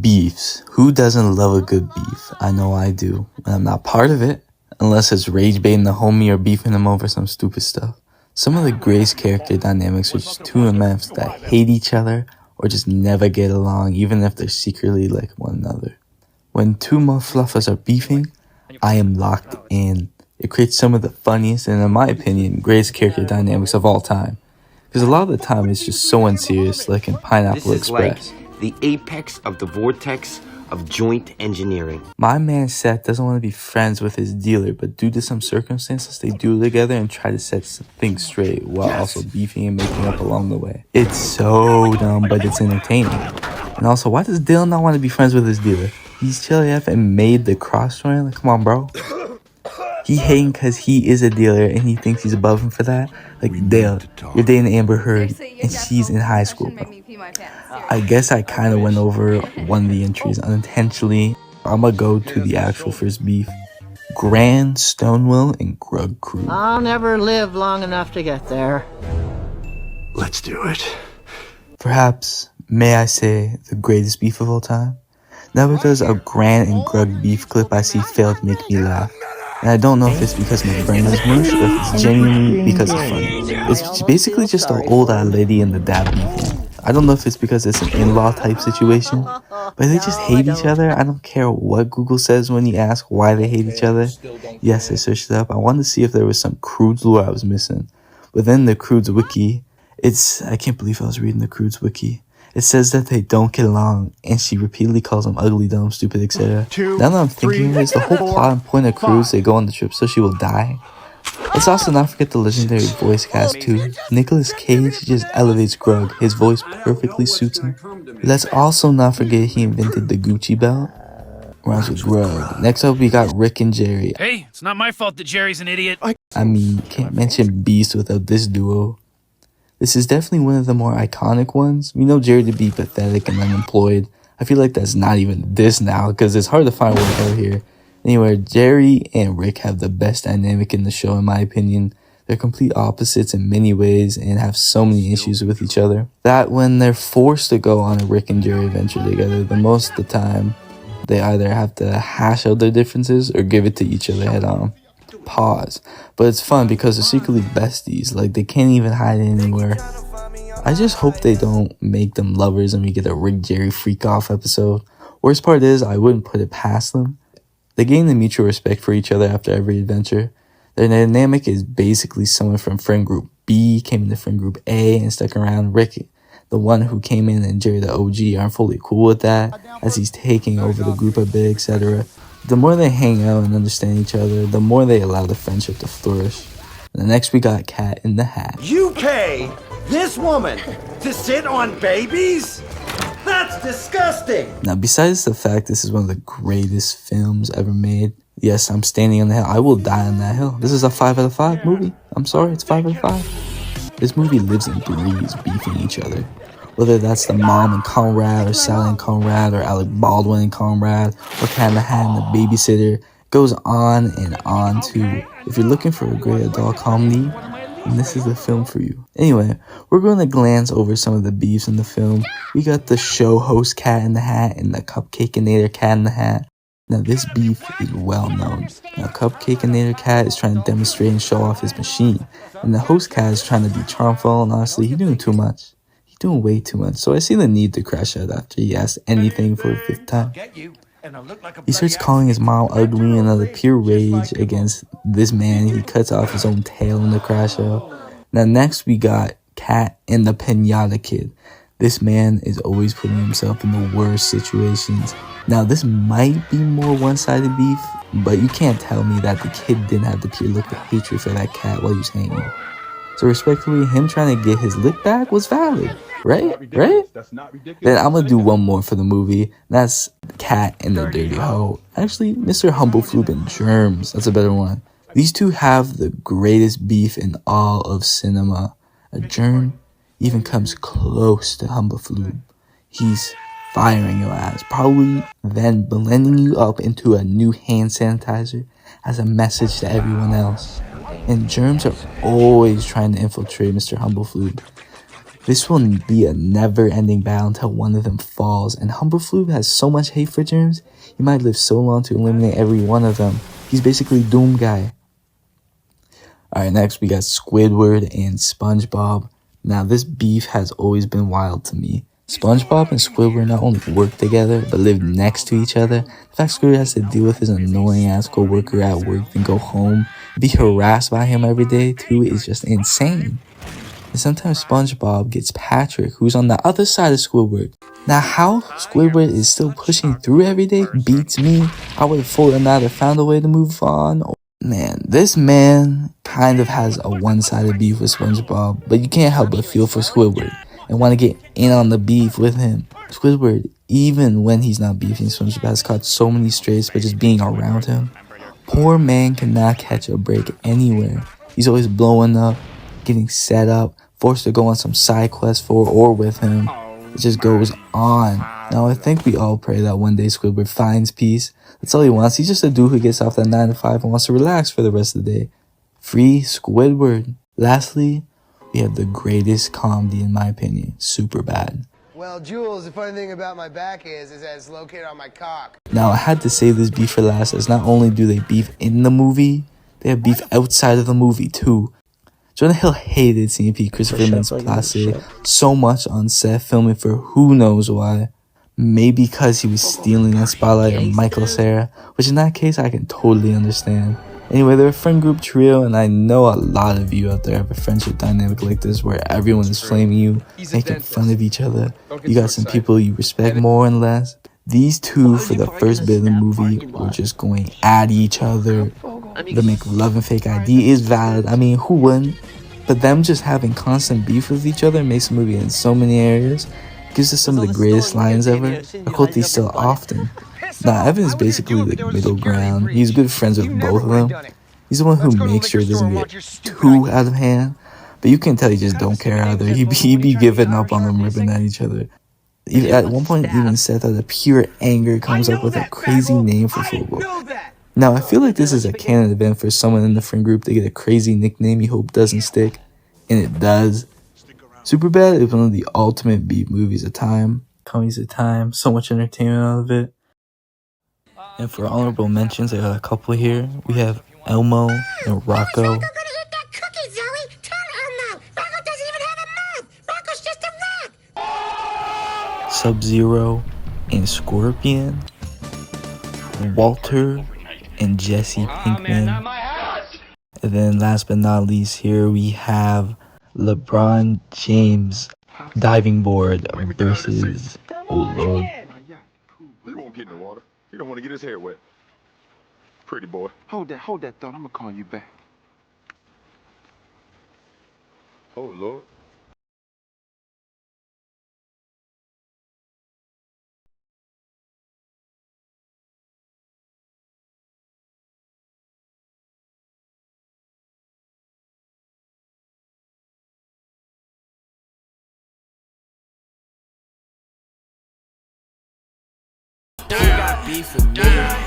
Beefs. Who doesn't love a good beef? I know I do. And I'm not part of it. Unless it's rage baiting the homie or beefing him over some stupid stuff. Some of the greatest character dynamics are just two MFs that hate each other or just never get along, even if they're secretly like one another. When two motherfluffers are beefing, I am locked in. It creates some of the funniest and, in my opinion, greatest character dynamics of all time. Because a lot of the time it's just so unserious, like in Pineapple Express. Like the apex of the vortex of joint engineering. My man Seth doesn't want to be friends with his dealer, but due to some circumstances, they do it together and try to set things straight while also beefing and making up along the way. It's so dumb, but it's entertaining. And also, why does Dale not want to be friends with his dealer? He's chilly F and made the cross joint. Like, come on, bro. He hating because he is a dealer and he thinks he's above him for that. Like, Dale, you're dating Amber Heard and she's in high school, bro. I guess I kind of went over one of the entries unintentionally. I'm gonna go to the actual first beef. Grand, Stonewall, and Grug Crew. I'll never live long enough to get there. Let's do it. Perhaps, may I say, the greatest beef of all time? Never does a Grand and Grug beef clip I see fail to make me laugh. And I don't know if it's because my brain is mush or if it's genuinely because it's funny. It's basically just an old lady and the dad beefing. I don't know if it's because it's an in-law type situation, but they just hate each other. I don't care what Google says when you ask why they hate each other. Yes, I searched it up. I wanted to see if there was some Crudes lore I was missing. But then the Crudes wiki, I can't believe I was reading the Crudes wiki. It says that they don't get along, and she repeatedly calls them ugly, dumb, stupid, etc. Now that I'm thinking of it, is the whole plot and point of Cruise they go on the trip so she will die. Let's also not forget the legendary voice cast too. Nicolas Cage just elevates Grug. His voice perfectly suits him. Let's also not forget he invented the Gucci belt. Rhymes with Grug. Next up we got Rick and Jerry. Hey, it's not my fault that Jerry's an idiot. I mean, can't mention Beast without this duo. This is definitely one of the more iconic ones. We know Jerry to be pathetic and unemployed. I feel like that's not even this now because it's hard to find work out here. Anyway, Jerry and Rick have the best dynamic in the show in my opinion. They're complete opposites in many ways and have so many issues with each other that when they're forced to go on a Rick and Jerry adventure together, the most of the time they either have to hash out their differences or give it to each other head on. Pause. But it's fun because they're secretly besties. Like, they can't even hide it anywhere. I just hope they don't make them lovers and we get a Rick Jerry freak off episode. Worst part is, I wouldn't put it past them. They gain the mutual respect for each other after every adventure. Their dynamic is basically someone from friend group B came into friend group A and stuck around. Rick, the one who came in, and Jerry the OG aren't fully cool with that as he's taking over the group a bit, etc. The more they hang out and understand each other, the more they allow the friendship to flourish. And next we got Cat in the Hat. You pay this woman to sit on babies? That's disgusting! Now, besides the fact this is one of the greatest films ever made, yes, I'm standing on the hill. I will die on that hill. This is a 5 out of 5 movie. I'm sorry, it's 5 out of 5. This movie lives and breathes beefing each other. Whether that's the mom and Conrad, or Sally and Conrad, or Alec Baldwin and Conrad, or Cat in the Hat and the babysitter, goes on and on too. If you're looking for a great adult comedy, then this is the film for you. Anyway, we're going to glance over some of the beefs in the film. We got the show host Cat in the Hat and the Cupcakeinator Cat in the Hat. Now this beef is well known. Now Cupcakeinator Cat is trying to demonstrate and show off his machine, and the host Cat is trying to be charmful, and honestly, he's doing too much. He's doing way too much, so I see the need to crash out after he asks anything for the 5th time. He starts calling his mom ugly, and out of pure rage against this man, he cuts off his own tail in the crash out. Now next we got Cat and the Pinata Kid. This man is always putting himself in the worst situations. Now this might be more one-sided beef, but you can't tell me that the kid didn't have the pure look of hatred for that cat while he was hanging. So respectfully, him trying to get his lick back was valid. Right? Then I'm gonna do one more for the movie. That's Cat and the Dirty Hoe. Actually, Mr. Humblefloob and Germs. That's a better one. These two have the greatest beef in all of cinema. A Germ even comes close to Humblefloob. He's firing your ass, probably then blending you up into a new hand sanitizer as a message to everyone else. And Germs are always trying to infiltrate Mr. Humblefloob. This will be a never-ending battle until one of them falls, and Humberflube has so much hate for germs, he might live so long to eliminate every one of them. He's basically Doom Guy. Alright, next we got Squidward and Spongebob. Now this beef has always been wild to me. SpongeBob and Squidward not only work together, but live next to each other. The fact Squidward has to deal with his annoying ass co-worker at work, then go home, and be harassed by him every day too is just insane. And sometimes SpongeBob gets Patrick, who's on the other side of Squidward. Now how Squidward is still pushing through every day beats me. I would have thought another found a way to move on. Man, this man kind of has a one-sided beef with SpongeBob, but you can't help but feel for Squidward and want to get in on the beef with him. Squidward, even when he's not beefing, SpongeBob has caught so many strays by just being around him. Poor man cannot catch a break anywhere. He's always blowing up, getting set up, forced to go on some side quest for or with him. It just goes on. Now I think we all pray that one day Squidward finds peace. That's all he wants. He's just a dude who gets off that 9 to 5 and wants to relax for the rest of the day. Free Squidward. Lastly, we have the greatest comedy in my opinion, Superbad. Well, Jules, the funny thing about my back is that it's located on my cock. Now I had to save this beef for last, as not only do they beef in the movie, they have beef outside of the movie too. Jonah Hill hated seeing Pete Christopher Mintz-Plasse so much on set filming for who knows why. Maybe because he was stealing that spotlight of Michael Cera, which in that case I can totally understand. Anyway, they're a friend group trio, and I know a lot of you out there have a friendship dynamic like this where everyone is flaming you, making fun of each other. You got some people you respect more and less. These two, for the first bit of the movie, were just going at each other. The make love and fake ID is valid. I mean, who wouldn't? But them just having constant beef with each other makes the movie in so many areas. Gives us some of the greatest lines ever. I quote these still often. Now, Evan is basically the middle ground. He's good friends with both of them. He's the one who makes sure it doesn't get too out of hand. But you can tell he just don't care either. He be giving up on them, ripping at each other. At one point, even Seth, out of pure anger, comes up with a crazy name for football. Now, I feel like this is a canon event for someone in the friend group to get a crazy nickname you hope doesn't stick. And it does. Superbad is one of the ultimate beat movies of time. Comedies of time. So much entertainment out of it. And for honorable mentions, I got a couple here. We have Elmo and Rocco. Sub-Zero and Scorpion. Walter and Jesse Pinkman. And then last but not least, here we have LeBron James diving board versus, oh Lord. He won't get in the water. He don't want to get his hair wet. Pretty boy. Hold that thought. I'm gonna call you back. Oh, Lord. Got beef with me.